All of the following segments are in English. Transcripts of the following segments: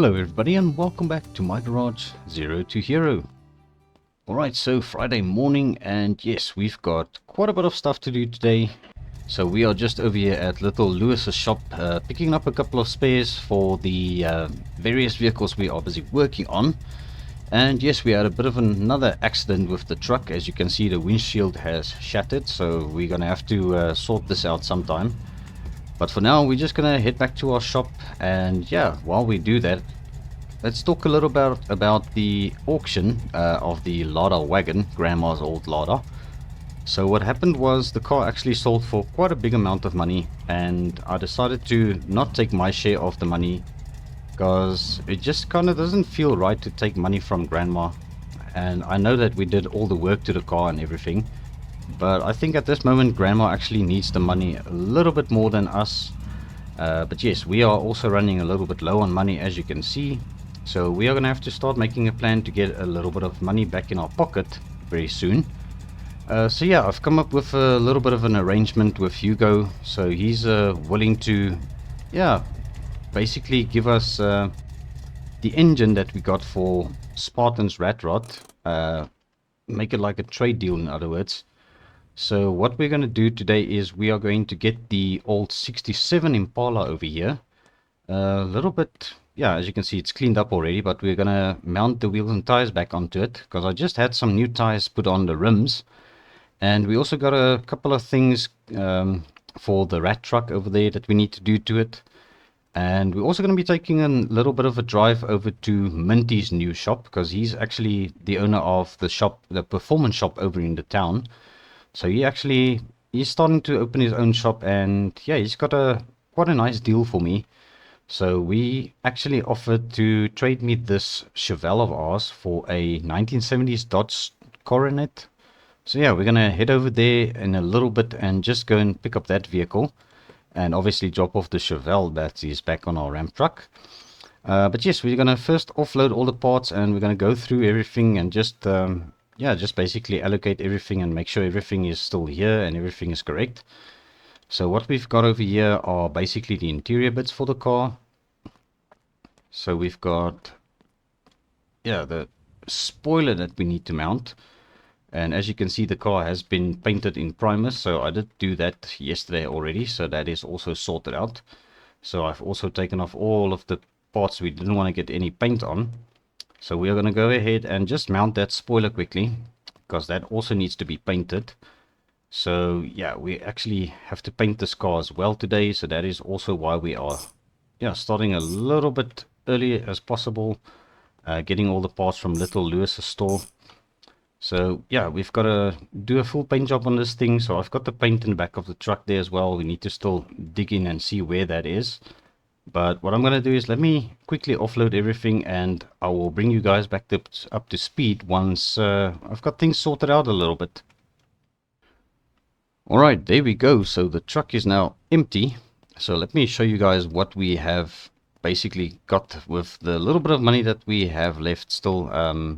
Hello everybody and welcome back to my garage, Zero to Hero. Alright, so Friday morning, and yes, we've got quite a bit of stuff to do today. So we are just over here at little Lewis's shop, picking up a couple of spares for the various vehicles we are busy working on. And yes, we had a bit of another accident with the truck. As you can see, the windshield has shattered, so we're gonna have to sort this out sometime. But for now, we're just gonna head back to our shop, and yeah, while we do that, let's talk a little about the auction of the Lada wagon, Grandma's old Lada. So what happened was the car actually sold for quite a big amount of money, and I decided to not take my share of the money because it just kind of doesn't feel right to take money from Grandma. And I know that we did all the work to the car and everything, but I think at this moment Grandma actually needs the money a little bit more than us. But yes, we are also running a little bit low on money, as you can see. So we are going to have to start making a plan to get a little bit of money back in our pocket very soon. So yeah, I've come up with a little bit of an arrangement with Hugo. So he's willing to, yeah, basically give us the engine that we got for Spartan's Rat Rod. Make it like a trade deal, in other words. So what we're going to do today is we are going to get the old 67 Impala over here. A little bit, yeah, as you can see, it's cleaned up already, but we're going to mount the wheels and tires back onto it because I just had some new tires put on the rims. And we also got a couple of things for the rat truck over there that we need to do to it. And we're also going to be taking a little bit of a drive over to Minty's new shop because he's actually the owner of the shop, the performance shop over in the town. So he's starting to open his own shop, and yeah, he's got quite a nice deal for me. So we actually offered to trade me this Chevelle of ours for a 1970s Dodge Coronet. So yeah, we're gonna head over there in a little bit and just go and pick up that vehicle, and obviously drop off the Chevelle that is back on our ramp truck. But yes, we're gonna first offload all the parts, and we're gonna go through everything and just yeah, just basically allocate everything and make sure everything is still here and everything is correct. So what we've got over here are basically the interior bits for the car. So we've got, yeah, the spoiler that we need to mount. And as you can see, the car has been painted in primer, so I did do that yesterday already, so that is also sorted out. So I've also taken off all of the parts we didn't want to get any paint on. So we are going to go ahead and just mount that spoiler quickly, because that also needs to be painted. So yeah, we actually have to paint this car as well today, so that is also why we are, yeah, starting a little bit early as possible, getting all the parts from little Lewis's store. So yeah, we've got to do a full paint job on this thing. So I've got the paint in the back of the truck there as well. We need to still dig in and see where that is. But what I'm going to do is let me quickly offload everything, and I will bring you guys back up to speed once I've got things sorted out a little bit. Alright, there we go. So the truck is now empty. So let me show you guys what we have basically got with the little bit of money that we have left still.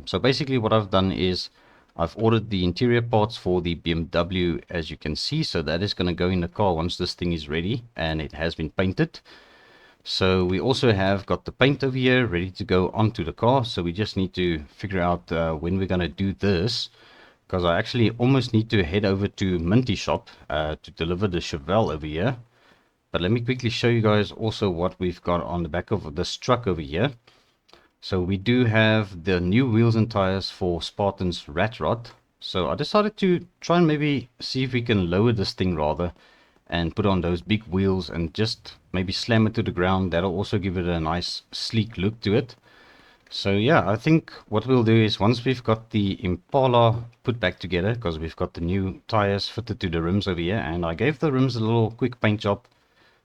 So basically what I've done is I've ordered the interior parts for the BMW, as you can see. So that is going to go in the car once this thing is ready and it has been painted. So we also have got the paint over here ready to go onto the car. So we just need to figure out when we're going to do this, because I actually almost need to head over to Minty shop to deliver the Chevelle over here. But let me quickly show you guys also what we've got on the back of this truck over here. So we do have the new wheels and tires for Spartan's Rat Rod. So I decided to try and maybe see if we can lower this thing rather and put on those big wheels and just maybe slam it to the ground. That'll also give it a nice sleek look to it. So yeah, I think what we'll do is once we've got the Impala put back together, because we've got the new tires fitted to the rims over here, and I gave the rims a little quick paint job,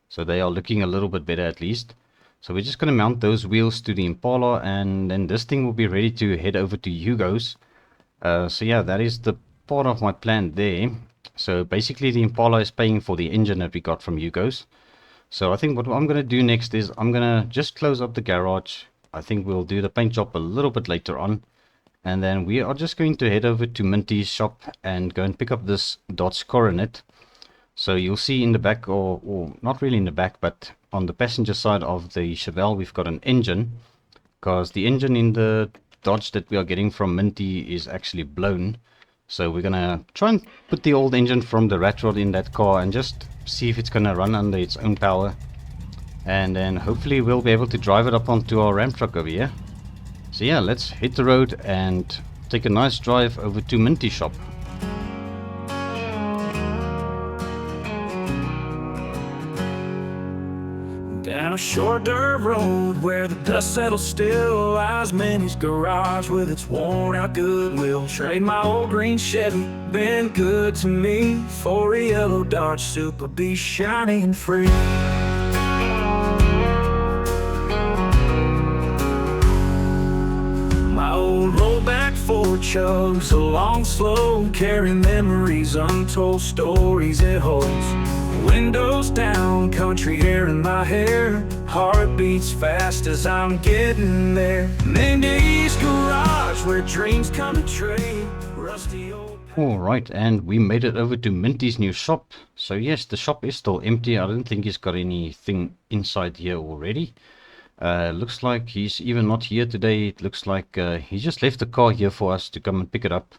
so they are looking a little bit better at least. So we're just going to mount those wheels to the Impala, and then this thing will be ready to head over to Hugo's. So yeah, that is the part of my plan there. So basically the Impala is paying for the engine that we got from Hugo's. So I think what I'm going to do next is I'm going to just close up the garage. I think we'll do the paint job a little bit later on. And then we are just going to head over to Minty's shop and go and pick up this Dodge Coronet. So you'll see in the back, or not really in the back, but on the passenger side of the Chevelle, we've got an engine. because the engine in the Dodge that we are getting from Minty is actually blown. So we're gonna try and put the old engine from the rat rod in that car and just see if it's gonna run under its own power. And then hopefully we'll be able to drive it up onto our ramp truck over here. So yeah, let's hit the road and take a nice drive over to Minty shop. Down a short dirt road where the dust settles still lies Minty's garage with its worn out Goodwill. Trade my old green Chevy, been good to me, for a yellow Dodge Superbee, shiny and free. My old rollback Ford chugs along slow, carrying memories, untold stories it holds. Windows down, country air in my hair, heart beats fast as I'm getting there. Minty's garage where dreams come true, rusty old... Alright, and we made it over to Minty's new shop. So yes, the shop is still empty. I don't think he's got anything inside here already. Looks like he's even not here today. It looks like he just left the car here for us to come and pick it up.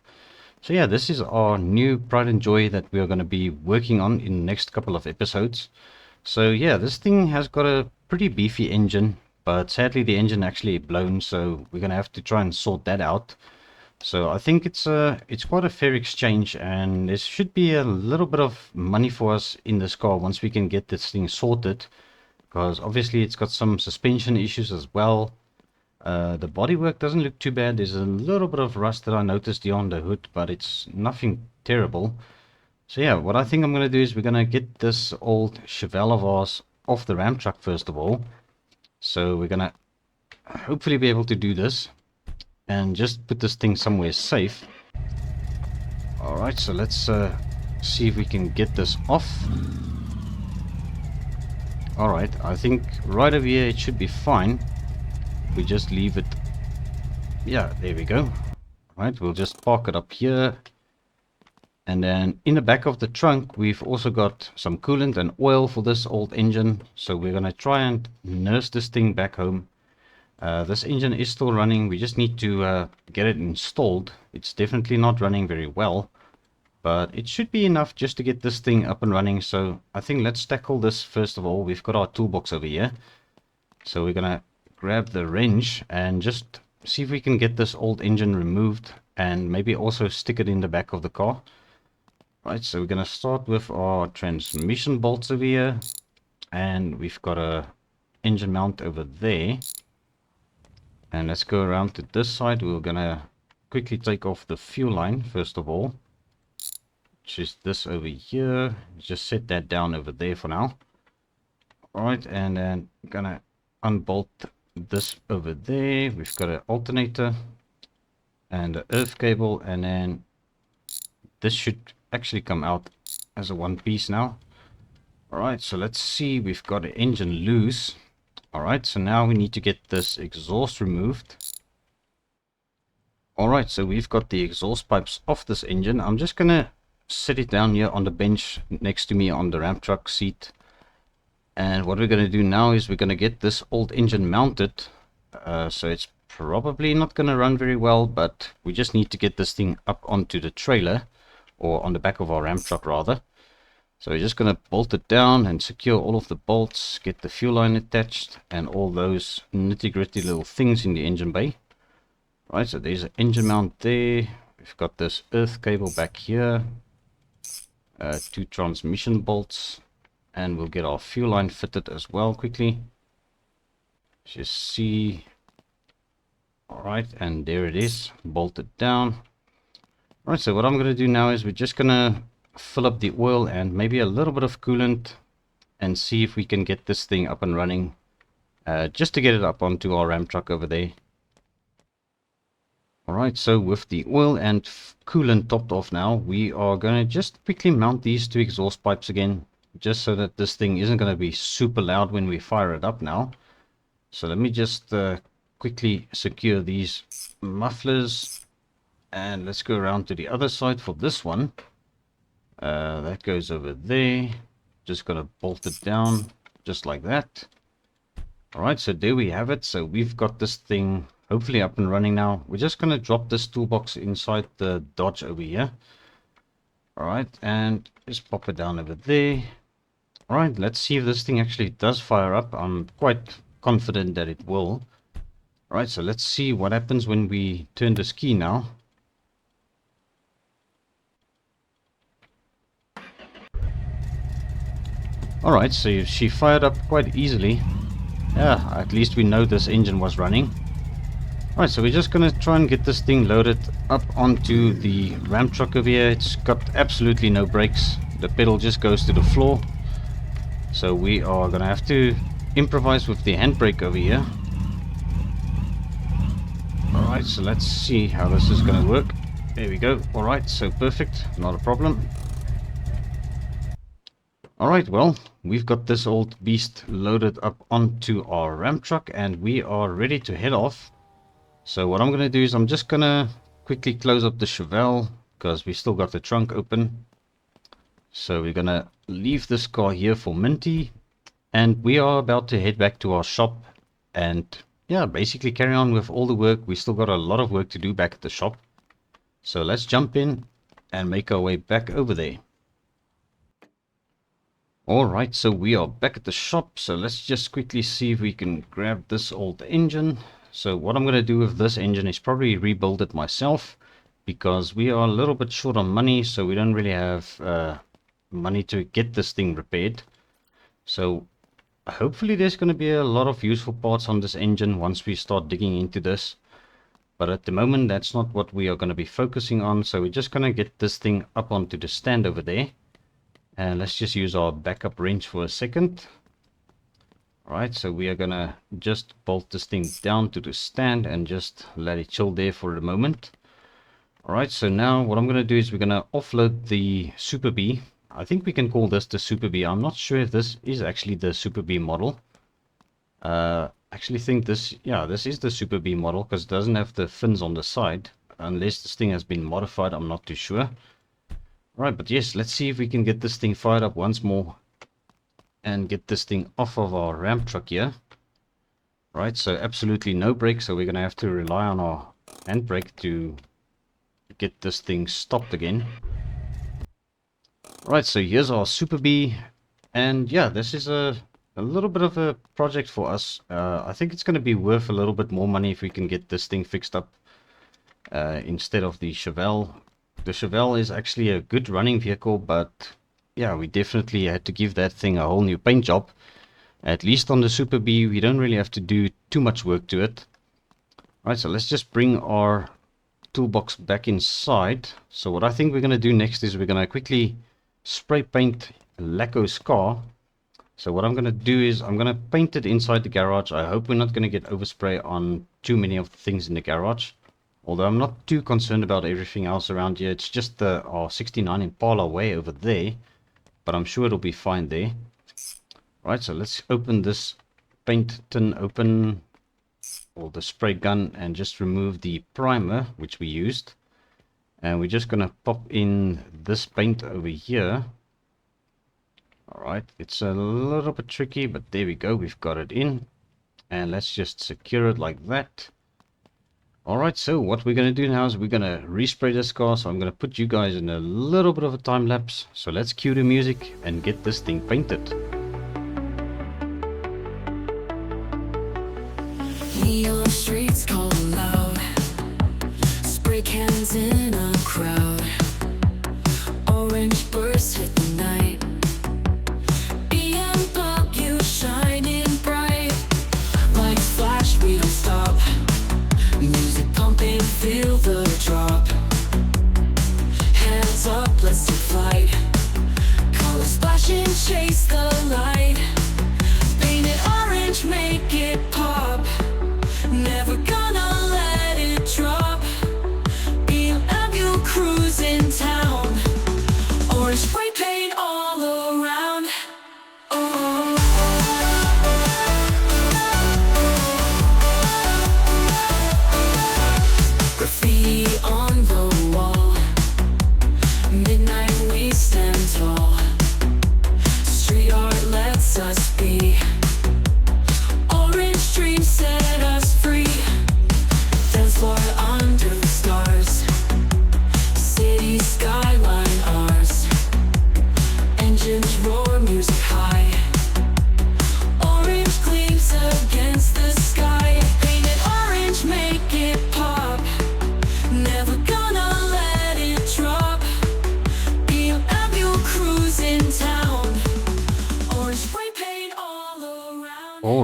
So yeah, this is our new pride and joy that we are going to be working on in the next couple of episodes. So yeah, this thing has got a pretty beefy engine, but sadly the engine actually blown, so we're going to have to try and sort that out. So I think it's quite a fair exchange, and there should be a little bit of money for us in this car once we can get this thing sorted, because obviously it's got some suspension issues as well. The bodywork doesn't look too bad. There's a little bit of rust that I noticed here on the hood, but it's nothing terrible. So yeah, what I think I'm going to do is we're going to get this old Chevelle of ours off the ramp truck first of all. So we're going to hopefully be able to do this and just put this thing somewhere safe. Alright, so let's see if we can get this off. Alright, I think right over here it should be fine. We just leave it. Yeah, there we go. Right, we'll just park it up here, and then in the back of the trunk we've also got some coolant and oil for this old engine, so we're gonna try and nurse this thing back home. This engine is still running. We just need to get it installed. It's definitely not running very well, but it should be enough just to get this thing up and running. So I think let's tackle this first of all. We've got our toolbox over here, so we're gonna grab the wrench and just see if we can get this old engine removed and maybe also stick it in the back of the car. Right, so we're going to start with our transmission bolts over here, and we've got a engine mount over there. And let's go around to this side. We're going to quickly take off the fuel line first of all, which is this over here. Just set that down over there for now. Alright, and then I'm going to unbolt this over there. We've got an alternator and an earth cable, and then this should actually come out as a one piece now. Alright, so let's see. We've got an engine loose. Alright, so now we need to get this exhaust removed. Alright, so we've got the exhaust pipes off this engine. I'm just gonna set it down here on the bench next to me on the ramp truck seat. And what we're going to do now is we're going to get this old engine mounted. So it's probably not going to run very well, but we just need to get this thing up onto the trailer, or on the back of our ramp truck rather. So we're just going to bolt it down and secure all of the bolts, get the fuel line attached, and all those nitty gritty little things in the engine bay. Right, so there's an engine mount there. We've got this earth cable back here, 2 transmission bolts. And we'll get our fuel line fitted as well quickly. Just see. Alright, and there it is, bolted down. Alright, so what I'm going to do now is we're just going to fill up the oil and maybe a little bit of coolant and see if we can get this thing up and running. Just to get it up onto our ramp truck over there. Alright, so with the oil and coolant topped off now, we are going to just quickly mount these 2 exhaust pipes again, just so that this thing isn't going to be super loud when we fire it up now. So let me just quickly secure these mufflers, and let's go around to the other side for this one. That goes over there. Just going to bolt it down just like that. Alright, so there we have it. So we've got this thing hopefully up and running now. We're just going to drop this toolbox inside the Dodge over here. Alright, and just pop it down over there. Alright, let's see if this thing actually does fire up. I'm quite confident that it will. Alright, so let's see what happens when we turn this key now. Alright, so she fired up quite easily. Yeah, at least we know this engine was running. Alright, so we're just going to try and get this thing loaded up onto the Ram truck over here. It's got absolutely no brakes. The pedal just goes to the floor. So we are going to have to improvise with the handbrake over here. Alright, so let's see how this is going to work. There we go. Alright, so perfect. Not a problem. Alright, well, we've got this old beast loaded up onto our Ram truck and we are ready to head off. So what I'm going to do is I'm just going to quickly close up the Chevelle because we still got the trunk open. So we're going to leave this car here for Minty and we are about to head back to our shop and yeah, basically carry on with all the work. We still got a lot of work to do back at the shop. So let's jump in and make our way back over there. Alright, so we are back at the shop, so let's just quickly see if we can grab this old engine. So what I'm going to do with this engine is probably rebuild it myself, because we are a little bit short on money, so we don't really have money to get this thing repaired. So hopefully there's going to be a lot of useful parts on this engine once we start digging into this. But at the moment that's not what we are going to be focusing on, so we're just going to get this thing up onto the stand over there. And let's just use our backup wrench for a second. Alright, so we are gonna just bolt this thing down to the stand and just let it chill there for a moment. Alright, so now what I'm gonna do is we're gonna offload the Superbee. I think we can call this the Superbee. I'm not sure if this is actually the Superbee model. Actually think this, yeah, this is the Superbee model because it doesn't have the fins on the side. Unless this thing has been modified, I'm not too sure. Right, but yes, let's see if we can get this thing fired up once more and get this thing off of our Ram truck here. Right, so absolutely no brake, so we're going to have to rely on our handbrake to get this thing stopped again. Right, so here's our Superbee, and yeah, this is a little bit of a project for us. I think it's going to be worth a little bit more money if we can get this thing fixed up instead of the Chevelle. The Chevelle is actually a good running vehicle, but yeah, we definitely had to give that thing a whole new paint job. At least on the Superbee, we don't really have to do too much work to it. Alright, so let's just bring our toolbox back inside. So what I think we're going to do next is we're going to quickly spray paint Lacko's car. So what I'm going to do is I'm going to paint it inside the garage. I hope we're not going to get overspray on too many of the things in the garage. Although I'm not too concerned about everything else around here. It's just the R69 Impala way over there. But I'm sure it'll be fine there. Right, so let's open this paint tin open. Or the spray gun. And just remove the primer which we used. And we're just going to pop in this paint over here. Alright, it's a little bit tricky. But there we go. We've got it in. And let's just secure it like that. Alright, so what we're going to do now is we're going to respray this car. So I'm going to put you guys in a little bit of a time lapse. So let's cue the music and get this thing painted. Neon streets call loud, spray cans in a crowd, orange bursts hit the night, BMW shining bright, lights flash, we don't stop. Music pumping, feel the drop. Hands up, let's take flight. Colors splashing, chase the light.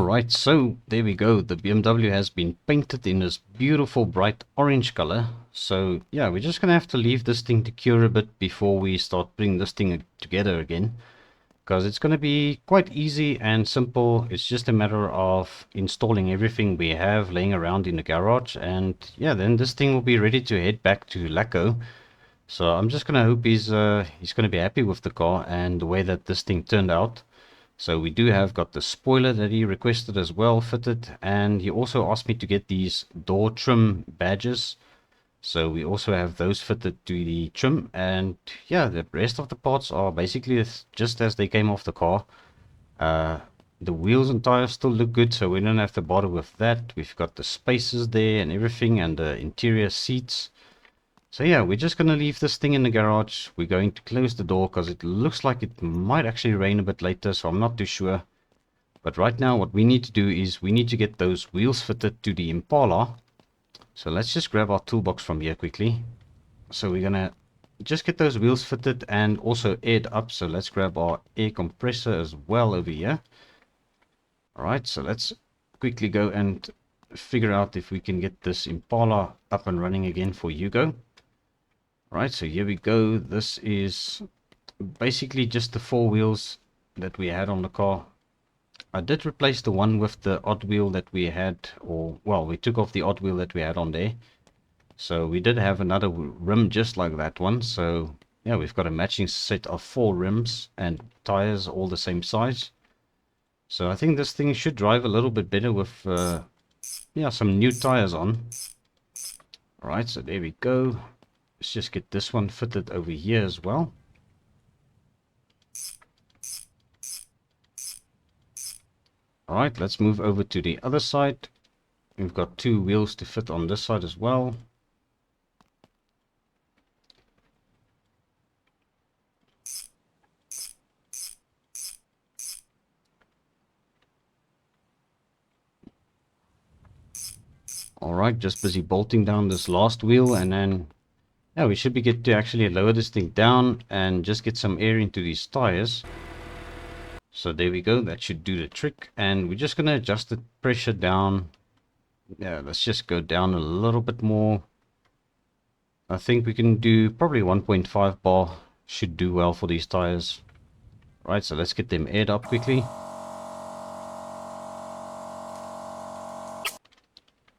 Alright, so there we go. The BMW has been painted in this beautiful bright orange color. So yeah, we're just gonna have to leave this thing to cure a bit before we start putting this thing together again. Because it's gonna be quite easy and simple. It's just a matter of installing everything we have laying around in the garage. And yeah, then this thing will be ready to head back to Lacko. So I'm just gonna hope he's gonna be happy with the car and the way that this thing turned out. So we do have got the spoiler that he requested as well fitted, and he also asked me to get these door trim badges. So we also have those fitted to the trim, and yeah, the rest of the parts are basically just as they came off the car. The wheels and tires still look good, so we don't have to bother with that. We've got the spaces there and everything, and the interior seats. So yeah, we're just going to leave this thing in the garage. We're going to close the door because it looks like it might actually rain a bit later, so I'm not too sure. But right now what we need to do is we need to get those wheels fitted to the Impala. So let's just grab our toolbox from here quickly. So we're going to just get those wheels fitted and also aired up. So let's grab our air compressor as well over here. Alright, so let's quickly go and figure out if we can get this Impala up and running again for Hugo. Right, so here we go. This is basically just the 4 wheels that we had on the car. I did replace the one with the odd wheel that we had, or well, we took off the odd wheel that we had on there. So we did have another rim just like that one. So yeah, we've got a matching set of 4 rims and tires all the same size. So I think this thing should drive a little bit better with yeah, some new tires on. Alright, so there we go. Let's just get this one fitted over here as well. Alright, let's move over to the other side. We've got 2 wheels to fit on this side as well. Alright, just busy bolting down this last wheel, and then yeah, we should be good to actually lower this thing down and just get some air into these tires. So there we go, that should do the trick. And we're just going to adjust the pressure down. Yeah, let's just go down a little bit more. I think we can do probably 1.5 bar, should do well for these tires. Right, so let's get them aired up quickly.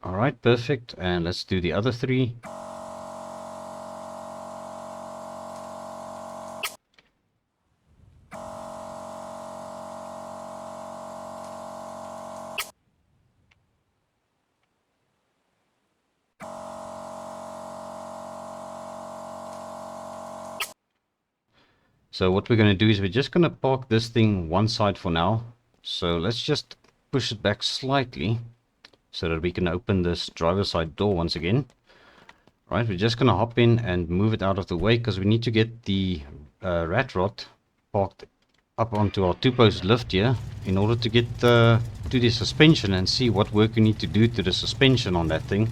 Alright, perfect. And let's do the other 3. So what we're going to do is we're just going to park this thing one side for now. So let's just push it back slightly so that we can open this driver's side door once again. Right, we're just going to hop in and move it out of the way because we need to get the rat rod parked up onto our 2-post lift here in order to get to the suspension and see what work we need to do to the suspension on that thing.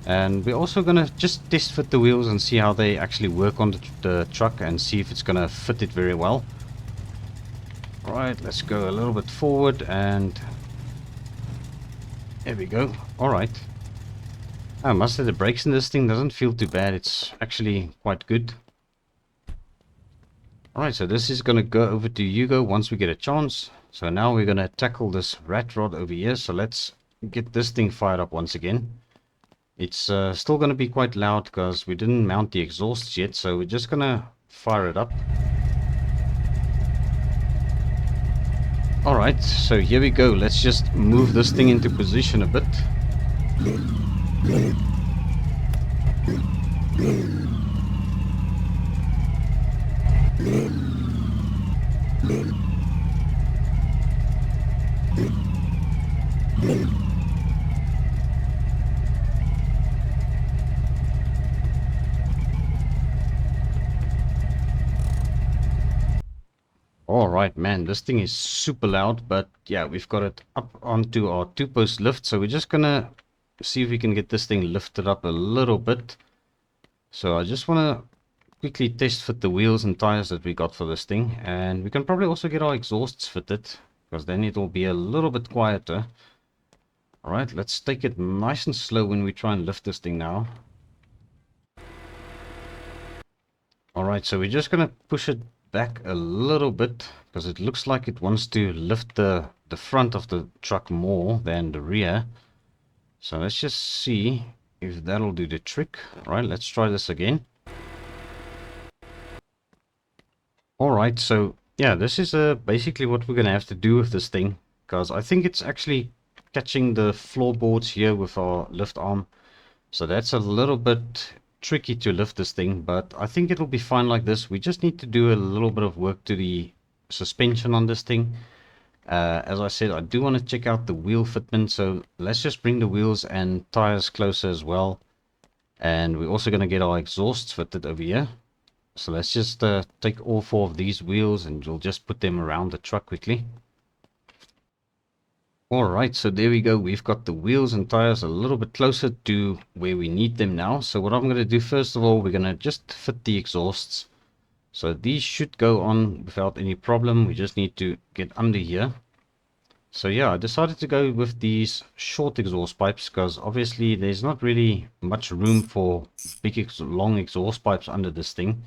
And we're also going to just test fit the wheels and see how they actually work on the truck and see if it's going to fit it very well. Alright, let's go a little bit forward and there we go. Alright. I must say the brakes in this thing doesn't feel too bad. It's actually quite good. Alright, so this is going to go over to Hugo once we get a chance. So now we're going to tackle this rat rod over here. So let's get this thing fired up once again. It's still going to be quite loud because we didn't mount the exhausts yet, so we're just going to fire it up. Alright, so here we go. Let's just move this thing into position a bit. Alright, man, this thing is super loud, but yeah, we've got it up onto our 2-post lift, so we're just gonna see if we can get this thing lifted up a little bit. So I just want to quickly test fit the wheels and tires that we got for this thing, and we can probably also get our exhausts fitted. because then it'll be a little bit quieter. Alright, let's take it nice and slow when we try and lift this thing now. Alright, so we're just going to push it back a little bit, because it looks like it wants to lift the front of the truck more than the rear. So let's just see if that'll do the trick. Alright, let's try this again. Alright, so yeah, this is basically what we're going to have to do with this thing, because I think it's actually catching the floorboards here with our lift arm. So that's a little bit tricky to lift this thing, but I think it'll be fine like this. We just need to do a little bit of work to the suspension on this thing. As I said, I do want to check out the wheel fitment, so let's just bring the wheels and tires closer as well. And we're also going to get our exhausts fitted over here. So let's just take all 4 of these wheels and we'll just put them around the truck quickly. Alright, so there we go. We've got the wheels and tires a little bit closer to where we need them now. So what I'm going to do first of all, we're going to just fit the exhausts. So these should go on without any problem. We just need to get under here. So yeah, I decided to go with these short exhaust pipes because obviously there's not really much room for big long exhaust pipes under this thing.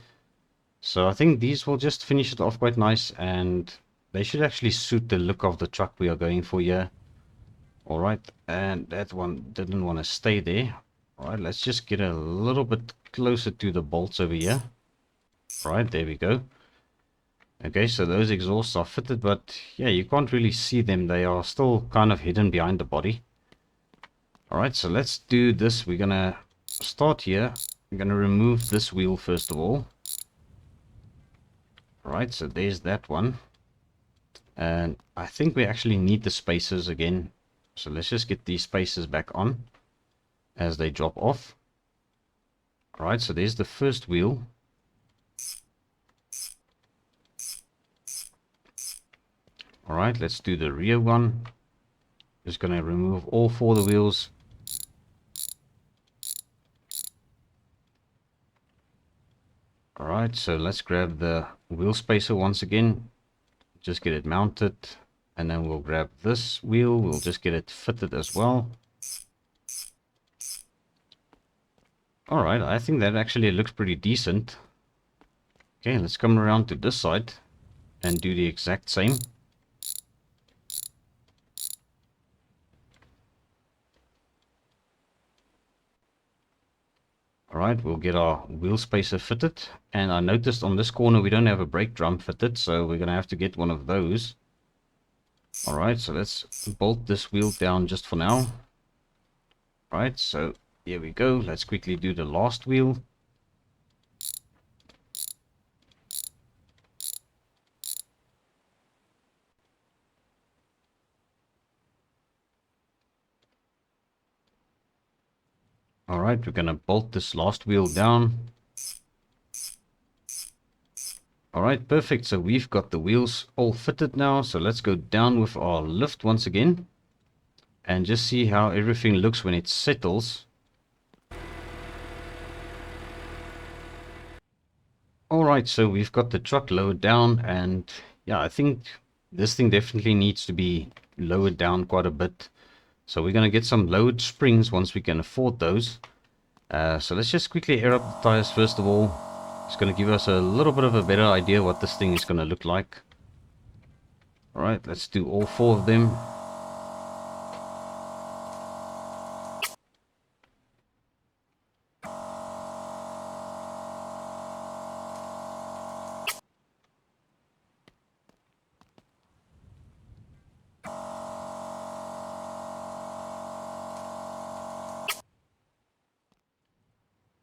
So I think these will just finish it off quite nice, and they should actually suit the look of the truck we are going for here. Alright, and that one didn't want to stay there. Alright, let's just get a little bit closer to the bolts over here. Right, there we go. Okay, so those exhausts are fitted, but yeah, you can't really see them. They are still kind of hidden behind the body. Alright, so let's do this. We're going to start here. I'm going to remove this wheel first of all. Right, so there's that one. And I think we actually need the spacers again. So let's just get these spacers back on as they drop off. Alright, so there's the first wheel. Alright, let's do the rear one. Just going to remove all 4 of the wheels. Alright, so let's grab the wheel spacer once again. Just get it mounted. And then we'll grab this wheel. We'll just get it fitted as well. Alright, I think that actually looks pretty decent. Okay, let's come around to this side and do the exact same. Alright, we'll get our wheel spacer fitted. And I noticed on this corner we don't have a brake drum fitted, so we're going to have to get one of those. Alright, so let's bolt this wheel down just for now. Alright, so here we go. Let's quickly do the last wheel. Alright, we're going to bolt this last wheel down. Alright, perfect. So we've got the wheels all fitted now. So let's go down with our lift once again. And just see how everything looks when it settles. Alright, so we've got the truck lowered down. And yeah, I think this thing definitely needs to be lowered down quite a bit. So we're going to get some lowered springs once we can afford those. So let's just quickly air up the tires first of all. It's going to give us a little bit of a better idea what this thing is going to look like. Alright, let's do all 4 of them.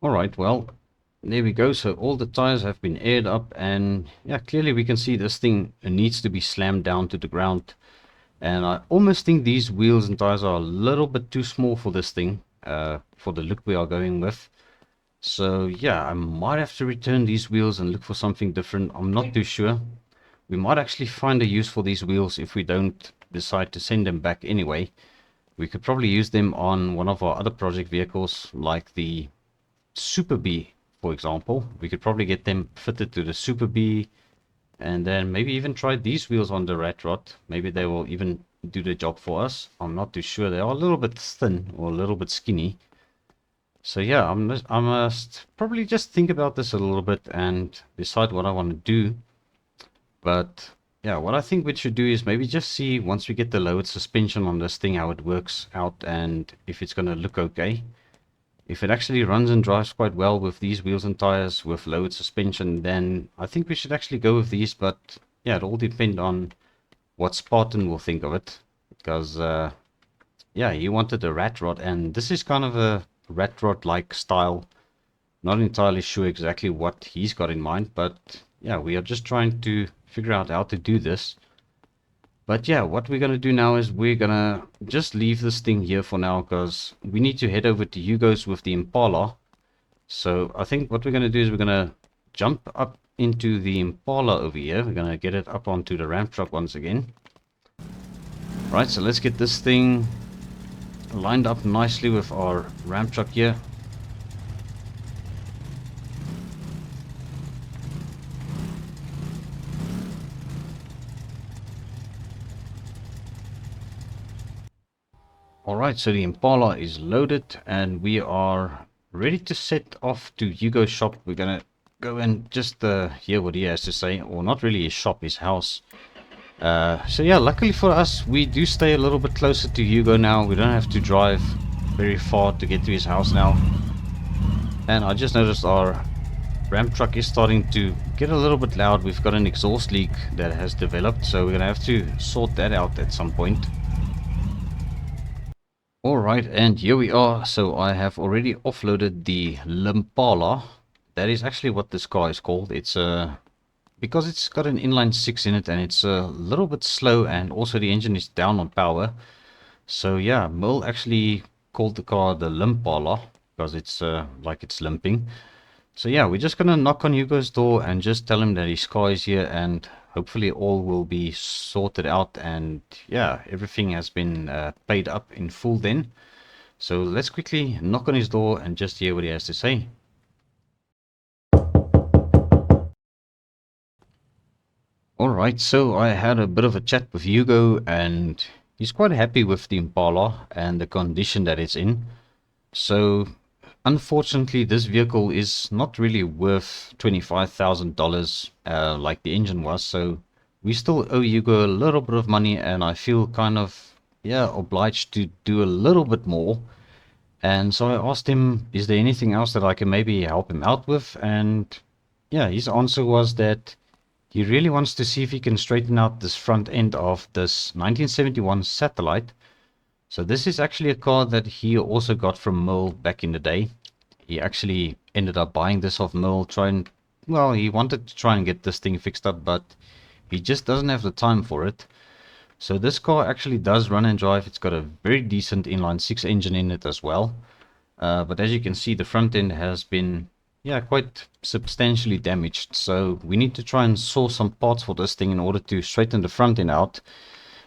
Alright, well, there we go. So all the tires have been aired up, and yeah, clearly we can see this thing needs to be slammed down to the ground. And I almost think these wheels and tires are a little bit too small for this thing, for the look we are going with. So yeah, I might have to return these wheels and look for something different. I'm not too sure. We might actually find a use for these wheels if we don't decide to send them back anyway. We could probably use them on one of our other project vehicles, like the Superbee, for example. We could probably get them fitted to the Superbee and then maybe even try these wheels on the rat rod. Maybe they will even do the job for us. I'm not too sure. They are a little bit thin or a little bit skinny. So yeah, I must probably just think about this a little bit and decide what I want to do. But yeah, what I think we should do is maybe just see once we get the lowered suspension on this thing how it works out and if it's going to look okay. If it actually runs and drives quite well with these wheels and tires with lowered suspension, then I think we should actually go with these. But yeah, it all depends on what Spartan will think of it. Because yeah, he wanted a rat rod, and this is kind of a rat rod like style. Not entirely sure exactly what he's got in mind, but yeah, we are just trying to figure out how to do this. But yeah, what we're going to do now is we're going to just leave this thing here for now, because we need to head over to Hugo's with the Impala. So I think what we're going to do is we're going to jump up into the Impala over here. We're going to get it up onto the ramp truck once again. Right, so let's get this thing lined up nicely with our ramp truck here. Alright, so the Impala is loaded and we are ready to set off to Hugo's shop. We're gonna go and just hear what he has to say, or not really his shop, his house. So yeah, luckily for us, we do stay a little bit closer to Hugo now. We don't have to drive very far to get to his house now. And I just noticed our ramp truck is starting to get a little bit loud. We've got an exhaust leak that has developed, so we're gonna have to sort that out at some point. Alright, and here we are. So I have already offloaded the Impala. That is actually what this car is called. It's because it's got an inline 6 in it and it's a little bit slow, and also the engine is down on power. So yeah, Mil actually called the car the Impala because it's like it's limping. So yeah, we're just gonna knock on Hugo's door and just tell him that his car is here, and hopefully all will be sorted out, and yeah, everything has been paid up in full then. So let's quickly knock on his door and just hear what he has to say. Alright, so I had a bit of a chat with Hugo, and he's quite happy with the Impala and the condition that it's in. So unfortunately, this vehicle is not really worth $25,000 like the engine was, so we still owe Hugo a little bit of money, and I feel kind of, yeah, obliged to do a little bit more. And so I asked him, is there anything else that I can maybe help him out with? And yeah, his answer was that he really wants to see if he can straighten out this front end of this 1971 Satellite. So this is actually a car that he also got from Mil back in the day. He actually ended up buying this off Mil, well, he wanted to try and get this thing fixed up, but he just doesn't have the time for it. So this car actually does run and drive. It's got a very decent inline 6 engine in it as well. But as you can see, the front end has been, yeah, quite substantially damaged. So we need to try and source some parts for this thing in order to straighten the front end out.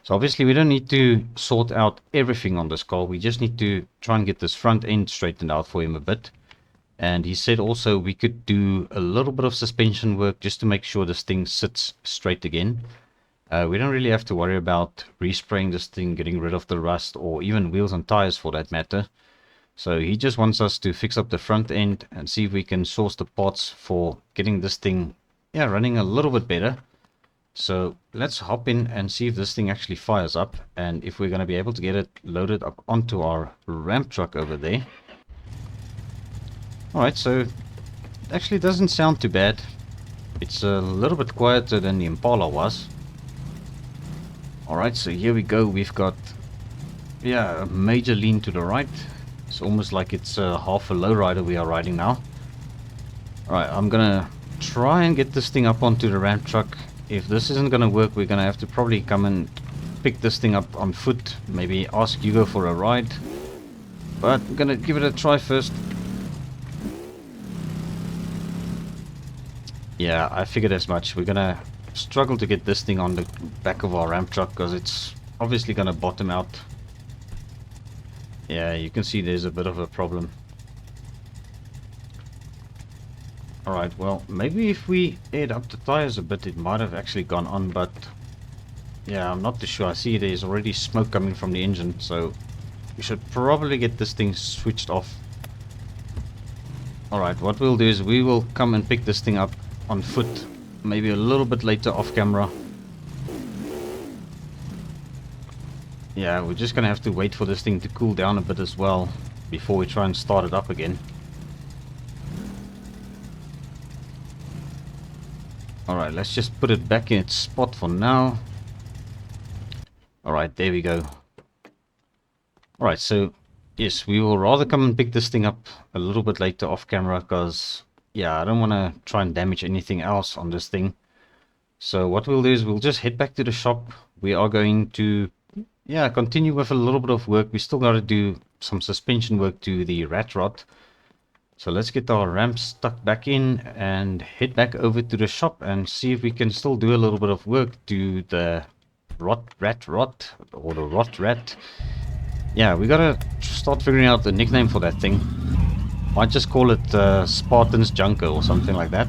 So obviously we don't need to sort out everything on this car. We just need to try and get this front end straightened out for him a bit. And he said also we could do a little bit of suspension work just to make sure this thing sits straight again. We don't really have to worry about respraying this thing, getting rid of the rust, or even wheels and tires for that matter. So he just wants us to fix up the front end and see if we can source the parts for getting this thing, yeah, running a little bit better. So let's hop in and see if this thing actually fires up, and if we're going to be able to get it loaded up onto our ramp truck over there. Alright, so it actually doesn't sound too bad. It's a little bit quieter than the Impala was. Alright, so here we go. We've got, yeah, a major lean to the right. It's almost like it's half a lowrider we are riding now. Alright, I'm gonna try and get this thing up onto the ramp truck. If this isn't gonna work, we're gonna have to probably come and pick this thing up on foot. Maybe ask Hugo for a ride. But I'm gonna give it a try first. Yeah, I figured as much. We're gonna struggle to get this thing on the back of our ramp truck because it's obviously gonna bottom out. Yeah, you can see there's a bit of a problem. Alright, well, maybe if we aired up the tires a bit, it might have actually gone on, but yeah, I'm not too sure. I see there's already smoke coming from the engine, so we should probably get this thing switched off. Alright, what we'll do is we will come and pick this thing up on foot, maybe a little bit later off camera. Yeah, we're just gonna have to wait for this thing to cool down a bit as well before we try and start it up again. Alright, let's just put it back in its spot for now. Alright, there we go. Alright, so yes, we will rather come and pick this thing up a little bit later off camera because, yeah, I don't want to try and damage anything else on this thing. So what we'll do is we'll just head back to the shop. We are going to, yeah, continue with a little bit of work. We still got to do some suspension work to the rat rod. So let's get our ramp stuck back in and head back over to the shop and see if we can still do a little bit of work to the rat rod or the rot rat. Yeah, we gotta start figuring out the nickname for that thing. Might just call it Spartan's Junker or something like that.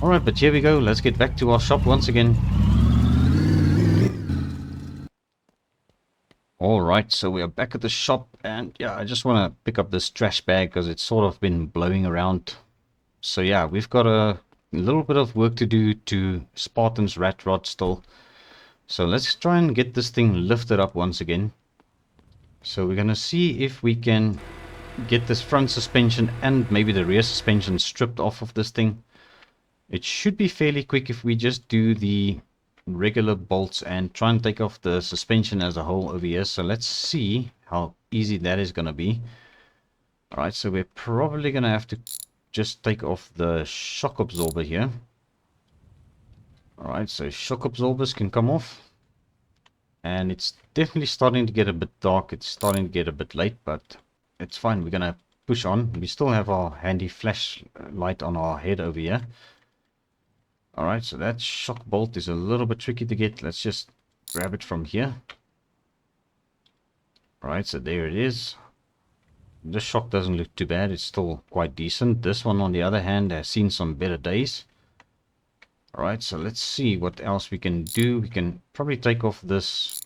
Alright, but here we go. Let's get back to our shop once again. Alright, so we are back at the shop, and yeah, I just want to pick up this trash bag because it's sort of been blowing around. So yeah, we've got a little bit of work to do to Spartan's rat rod still. So let's try and get this thing lifted up once again. So we're going to see if we can get this front suspension and maybe the rear suspension stripped off of this thing. It should be fairly quick if we just do the regular bolts and try and take off the suspension as a whole over here. So let's see how easy that is going to be. Alright, so we're probably going to have to just take off the shock absorber here. Alright, so shock absorbers can come off. And it's definitely starting to get a bit dark. It's starting to get a bit late, but it's fine. We're going to push on. We still have our handy flashlight on our head over here. Alright, so that shock bolt is a little bit tricky to get. Let's just grab it from here. Alright, so there it is. This shock doesn't look too bad. It's still quite decent. This one, on the other hand, has seen some better days. Alright, so let's see what else we can do. We can probably take off this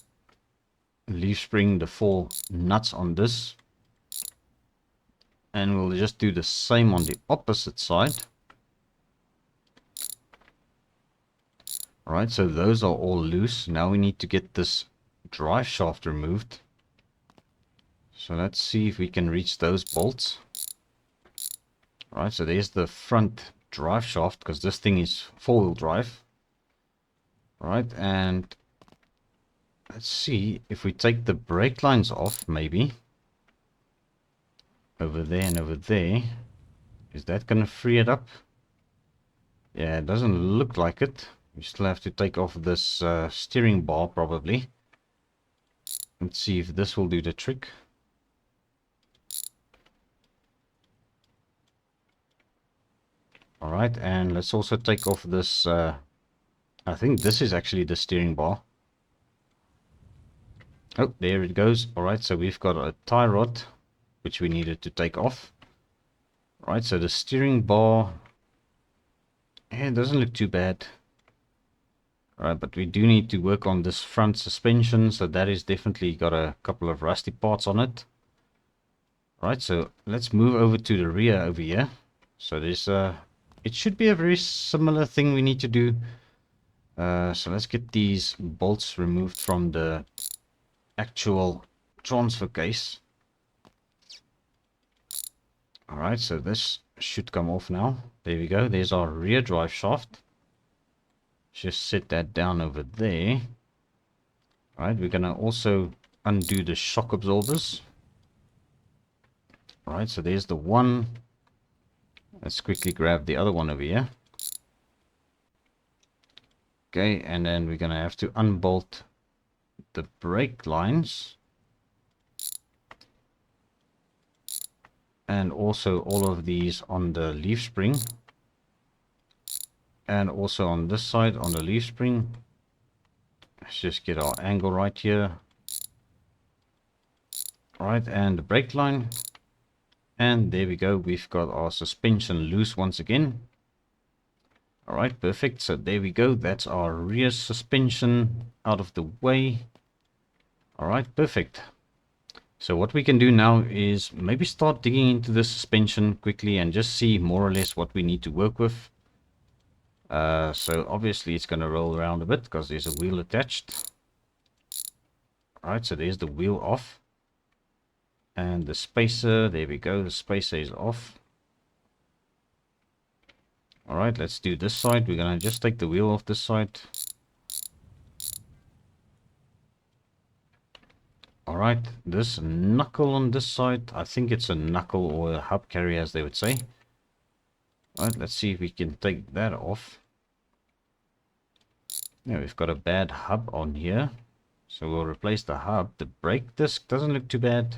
leaf spring, the 4 nuts on this. And we'll just do the same on the opposite side. Alright, so those are all loose. Now we need to get this drive shaft removed. So let's see if we can reach those bolts. Alright, so there's the front drive shaft, because this thing is 4-wheel drive. Alright, and let's see if we take the brake lines off, maybe. Over there and over there. Is that going to free it up? Yeah, it doesn't look like it. We still have to take off this steering bar, probably. Let's see if this will do the trick. Alright, and let's also take off this, I think this is actually the steering bar. Oh, there it goes. Alright, so we've got a tie rod, which we needed to take off. Alright, so the steering bar, it doesn't look too bad. Alright, but we do need to work on this front suspension, so that is definitely got a couple of rusty parts on it. Alright, so let's move over to the rear over here. So there's it should be a very similar thing we need to do. So let's get these bolts removed from the actual transfer case. Alright, so this should come off now. There we go. There's our rear drive shaft. Just set that down over there. Alright, we're going to also undo the shock absorbers. Alright, so there's the one. Let's quickly grab the other one over here. Okay, and then we're going to have to unbolt the brake lines. And also all of these on the leaf spring. And also on this side on the leaf spring. Let's just get our angle right here. Alright, and the brake line. And there we go, we've got our suspension loose once again. Alright, perfect. So there we go, that's our rear suspension out of the way. Alright, perfect. So what we can do now is maybe start digging into the suspension quickly and just see more or less what we need to work with. So obviously it's going to roll around a bit because there's a wheel attached. Alright, so there's the wheel off. And the spacer, there we go, the spacer is off. Alright, let's do this side. We're going to just take the wheel off this side. Alright, this knuckle on this side, I think it's a knuckle or a hub carrier as they would say. Alright, let's see if we can take that off. Now we've got a bad hub on here. So we'll replace the hub. The brake disc doesn't look too bad.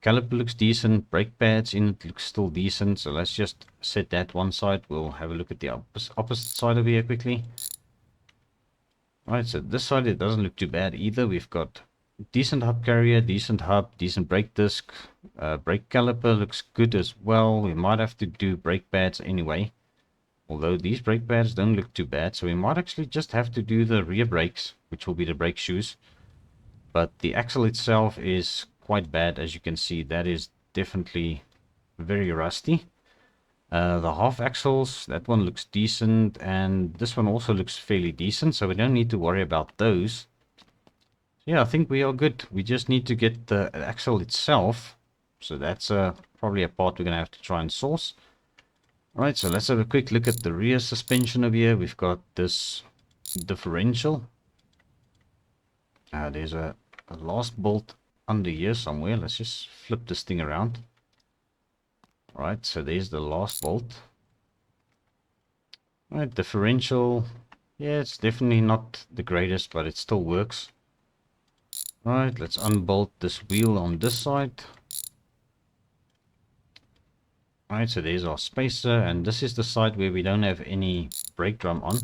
Caliper looks decent. Brake pads in it looks still decent. So let's just set that one side. We'll have a look at the opposite side over here quickly. Alright, so this side it doesn't look too bad either. We've got decent hub carrier, decent hub, decent brake disc. Brake caliper looks good as well. We might have to do brake pads anyway. Although these brake pads don't look too bad. So we might actually just have to do the rear brakes, which will be the brake shoes. But the axle itself is quite bad. As you can see, that is definitely very rusty. The half axles, that one looks decent. And this one also looks fairly decent. So we don't need to worry about those. Yeah, I think we are good. We just need to get the axle itself. So that's probably a part we're going to have to try and source. Alright, so let's have a quick look at the rear suspension over here. We've got this differential. There's a last bolt under here somewhere. Let's just flip this thing around. Alright, so there's the last bolt. Alright, differential. Yeah, it's definitely not the greatest, but it still works. Alright, let's unbolt this wheel on this side. Alright, so there's our spacer, and this is the side where we don't have any brake drum on.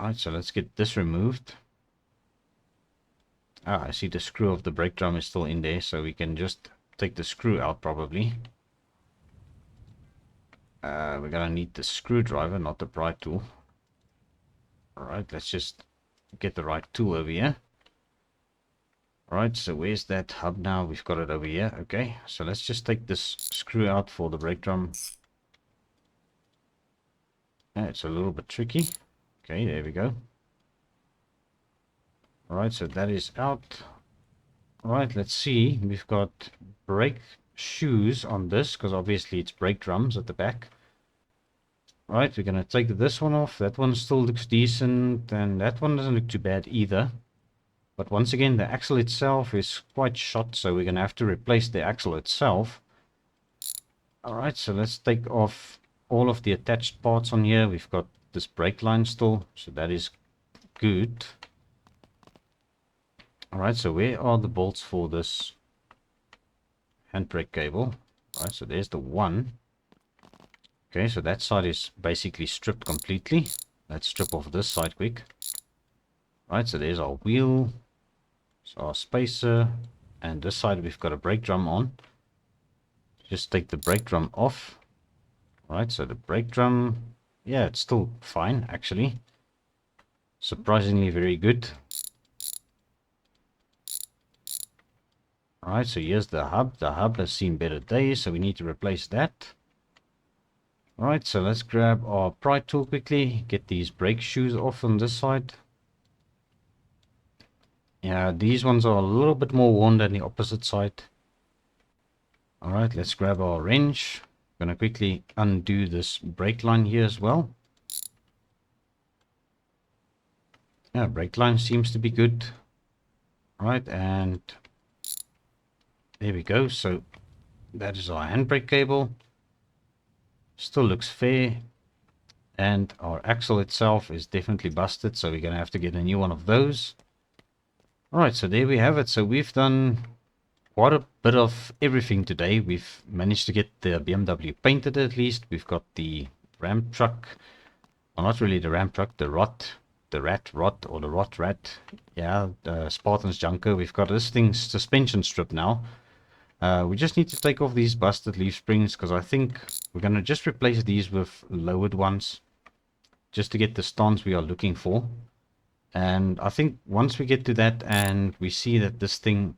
Alright, so let's get this removed. I see the screw of the brake drum is still in there, so we can just take the screw out probably. We're gonna need the screwdriver, not the pry tool. Alright, let's just get the right tool over here. Alright, so where's that hub now? We've got it over here. Okay, so let's just take this screw out for the brake drum. It's a little bit tricky. Okay, there we go. Alright, so that is out. Alright, let's see. We've got brake shoes on this, because obviously it's brake drums at the back. Alright, we're going to take this one off. That one still looks decent, and that one doesn't look too bad either. But once again, the axle itself is quite shot, so we're going to have to replace the axle itself. Alright, so let's take off all of the attached parts on here. We've got this brake line still, so that is good. Alright, so where are the bolts for this handbrake cable? Alright, so there's the one. Okay, so that side is basically stripped completely. Let's strip off this side quick. Right, so there's our wheel. So our spacer. And this side we've got a brake drum on. Just take the brake drum off. Right, so the brake drum, yeah, it's still fine actually. Surprisingly very good. Alright, so here's the hub. The hub has seen better days, so we need to replace that. Alright, so let's grab our pry tool quickly. Get these brake shoes off on this side. Yeah, these ones are a little bit more worn than the opposite side. Alright, let's grab our wrench. I'm gonna quickly undo this brake line here as well. Yeah, brake line seems to be good. Alright, and there we go. So that is our handbrake cable. Still looks fair. And our axle itself is definitely busted, so we're going to have to get a new one of those. Alright, so there we have it. So we've done quite a bit of everything today. We've managed to get the BMW painted at least. We've got the Ram truck. Well, not really the Ram truck, the Rot the rat rot or the rot rat. Yeah, the Spartan's junker. We've got this thing's suspension strip now. We just need to take off these busted leaf springs because I think we're going to just replace these with lowered ones just to get the stance we are looking for. And I think once we get to that and we see that this thing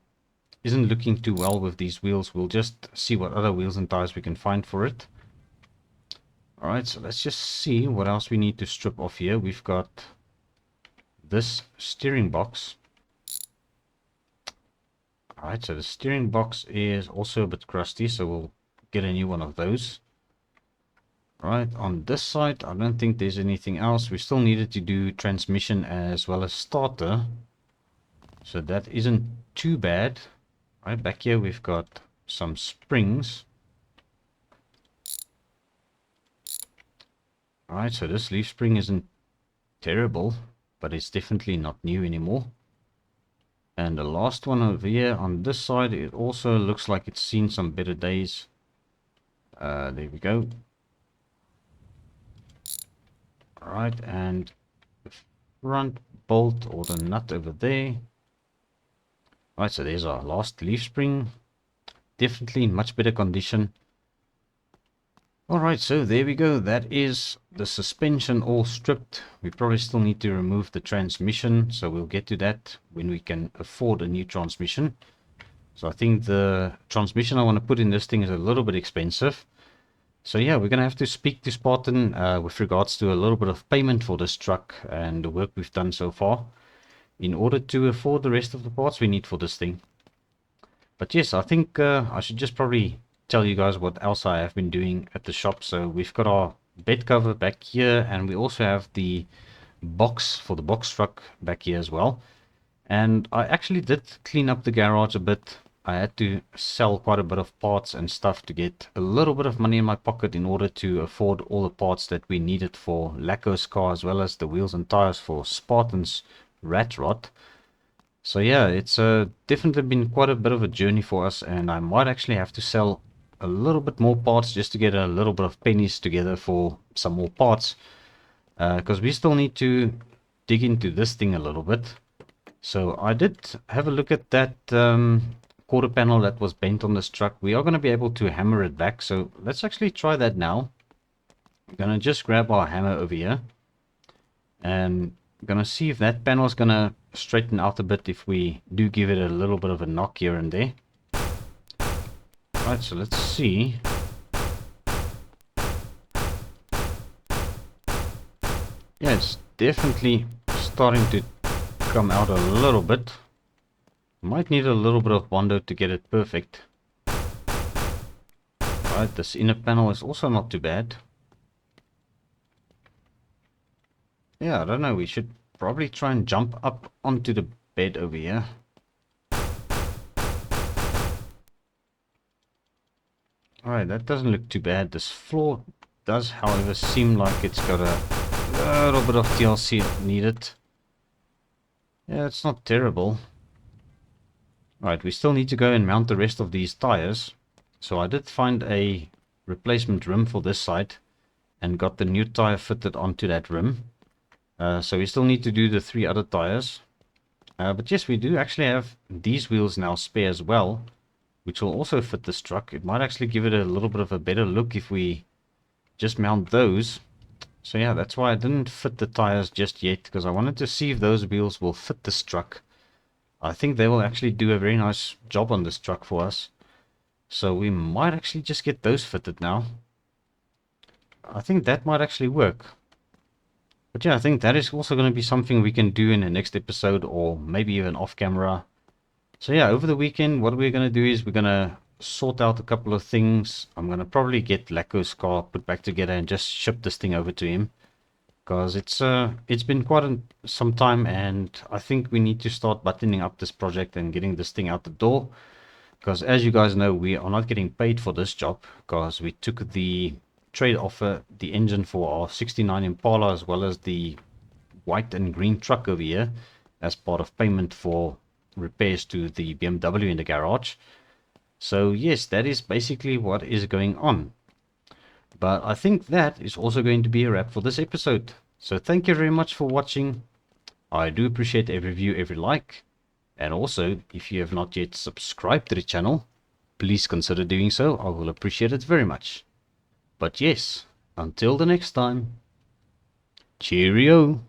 isn't looking too well with these wheels, we'll just see what other wheels and tires we can find for it. Alright, so let's just see what else we need to strip off here. We've got this steering box. Alright, so the steering box is also a bit crusty, so we'll get a new one of those. Alright, on this side, I don't think there's anything else. We still needed to do transmission as well as starter. So that isn't too bad. Right, back here we've got some springs. Alright, so this leaf spring isn't terrible, but it's definitely not new anymore. And the last one over here on this side, it also looks like it's seen some better days. There we go. Alright, and the front bolt or the nut over there. Alright, so there's our last leaf spring. Definitely in much better condition. Alright, so there we go. That is the suspension all stripped. We probably still need to remove the transmission, so we'll get to that when we can afford a new transmission. So I think the transmission I want to put in this thing is a little bit expensive. So yeah, we're going to have to speak to Spartan with regards to a little bit of payment for this truck and the work we've done so far, in order to afford the rest of the parts we need for this thing. But yes, I think I should just probably tell you guys what else I have been doing at the shop. So we've got our bed cover back here, and we also have the box for the box truck back here as well. And I actually did clean up the garage a bit. I had to sell quite a bit of parts and stuff to get a little bit of money in my pocket in order to afford all the parts that we needed for Lacko's car, as well as the wheels and tires for Spartan's rat rot. So yeah, it's definitely been quite a bit of a journey for us, and I might actually have to sell a little bit more parts just to get a little bit of pennies together for some more parts, because we still need to dig into this thing a little bit. So I did have a look at that quarter panel that was bent on this truck. We are going to be able to hammer it back, so let's actually try that now. I'm going to just grab our hammer over here, and I'm going to see if that panel is going to straighten out a bit if we do give it a little bit of a knock here and there. Right, so let's see. Yeah, it's definitely starting to come out a little bit. Might need a little bit of Bondo to get it perfect. Right, this inner panel is also not too bad. Yeah, I don't know, we should probably try and jump up onto the bed over here. Alright, that doesn't look too bad. This floor does, however, seem like it's got a little bit of TLC needed. Yeah, it's not terrible. Alright, we still need to go and mount the rest of these tires. So I did find a replacement rim for this side and got the new tire fitted onto that rim. So we still need to do the 3 other tires. But yes, we do actually have these wheels now spare as well, which will also fit this truck. It might actually give it a little bit of a better look if we just mount those. So yeah, that's why I didn't fit the tires just yet, because I wanted to see if those wheels will fit this truck. I think they will actually do a very nice job on this truck for us. So we might actually just get those fitted now. I think that might actually work. But yeah, I think that is also going to be something we can do in the next episode, or maybe even off camera. So yeah, over the weekend, what we're going to do is we're going to sort out a couple of things. I'm going to probably get Lacko's car put back together and just ship this thing over to him, because it's been quite some time, and I think we need to start buttoning up this project and getting this thing out the door. Because as you guys know, we are not getting paid for this job, because we took the trade offer, the engine for our 69 Impala, as well as the white and green truck over here, as part of payment for repairs to the BMW in the garage. So yes, that is basically what is going on. But I think that is also going to be a wrap for this episode. So thank you very much for watching. I do appreciate every view, every like. And also, if you have not yet subscribed to the channel, please consider doing so. I will appreciate it very much. But yes, until the next time, cheerio.